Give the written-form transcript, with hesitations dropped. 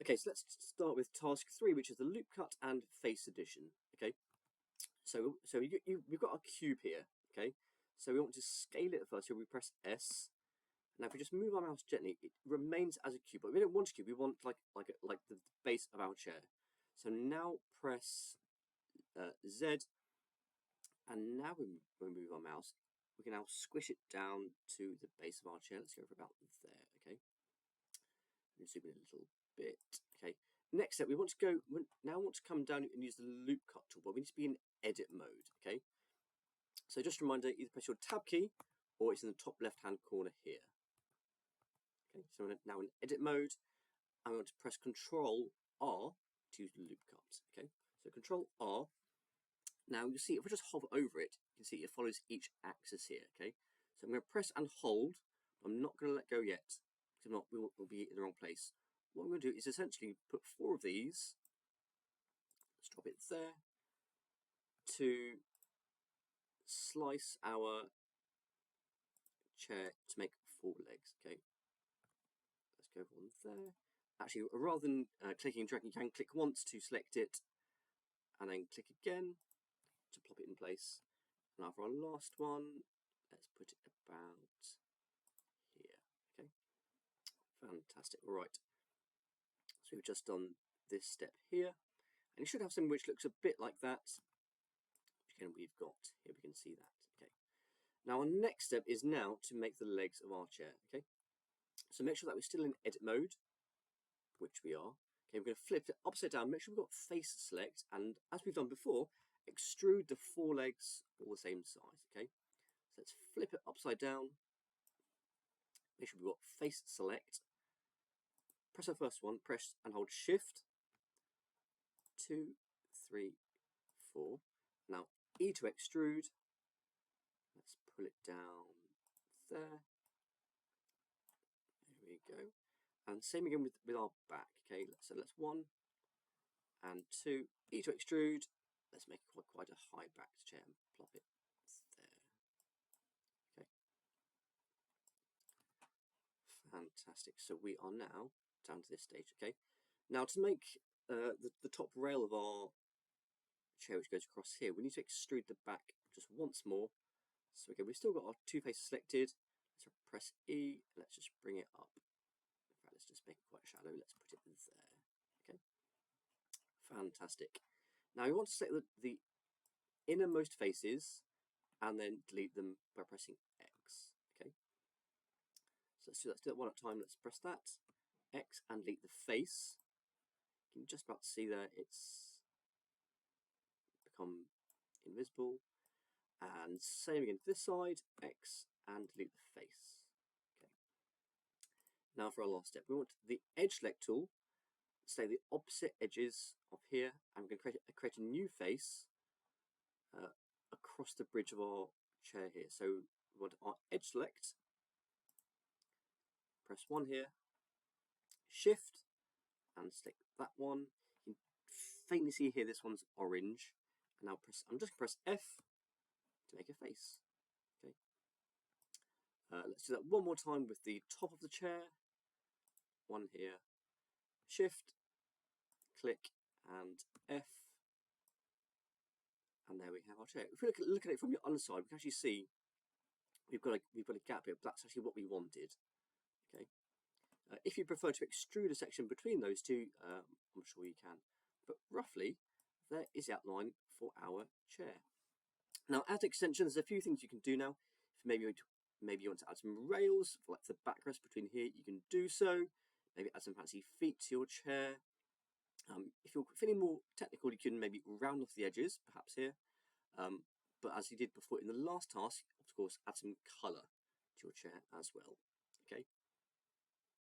Okay, so let's start with task 3, which is the loop cut and face addition. Okay, so we've got our cube here. Okay, so we want to scale it first. So we press S. Now, if we just move our mouse gently, it remains as a cube. But we don't want a cube. We want like the base of our chair. So now press Z, and now when we move our mouse, we can now squish it down to the base of our chair. Let's go for about there. Okay, and zoom in a little bit. Okay. Next step, we want to come down and use the loop cut tool, but we need to be in edit mode. Okay. So just a reminder, either press your tab key or it's in the top left hand corner here. Okay. So we're now in edit mode, and we want to press Control R to use the loop cut. Okay. So Control R. Now you see if we just hover over it, you can see it follows each axis here. Okay. So I'm going to press and hold. But I'm not going to let go yet, because if not, we'll be in the wrong place. What I'm going to do is essentially put 4 of these, let's drop it there, to slice our chair to make 4 legs. Okay, let's go on there. Actually, rather than clicking and dragging, you can click once to select it, and then click again to plop it in place. Now for our last one, let's put it about here. Okay, fantastic. All right. So we've just done this step here, and you should have something which looks a bit like that. Again, we've got here, we can see that. Okay. Now our next step is now to make the legs of our chair. Okay. So make sure that we're still in edit mode, which we are. Okay, we're going to flip it upside down. Make sure we've got face select, and as we've done before, extrude the 4 legs all the same size. Okay. So let's flip it upside down. Make sure we've got face select. Press our first one. Press and hold Shift. 2, 3, 4. Now E to extrude. Let's pull it down there. There we go. And same again with our back. Okay, so let's 1 and 2. E to extrude. Let's make quite a high backed chair and plop it there. Okay. Fantastic. So we are now down to this stage. Okay. Now to make the top rail of our chair, which goes across here, we need to extrude the back just once more. So again, we've still got our 2 faces selected. Let's press E. Let's just bring it up. In fact, let's just make it quite shallow. Let's put it there. Okay. Fantastic. Now we want to select the innermost faces and then delete them by pressing X. Okay. So let's do that one at a time. Let's press that. X and delete the face. You can just about see there it's become invisible. And same again to this side, X and delete the face. Okay. Now for our last step, we want the edge select tool, select the opposite edges of here, and we're going to create a new face across the bridge of our chair here. So we want our edge select, press 1 here, Shift, and select that one. You can faintly see here this one's orange. And now I'm just going to press F to make a face. Okay. Let's do that one more time with the top of the chair. 1 here, Shift, click, and F, and there we have our chair. If we look at it from the underside, we can actually see we've got a gap here, but that's actually what we wanted. Okay. If you prefer to extrude a section between those two, I'm sure you can. But roughly, there is the outline for our chair. Now, as extensions, there's a few things you can do now. If maybe you want to add some rails for like the backrest between here, you can do so. Maybe add some fancy feet to your chair. If you're feeling more technical, you can maybe round off the edges, perhaps here. But as you did before in the last task, of course, add some colour to your chair as well. Okay.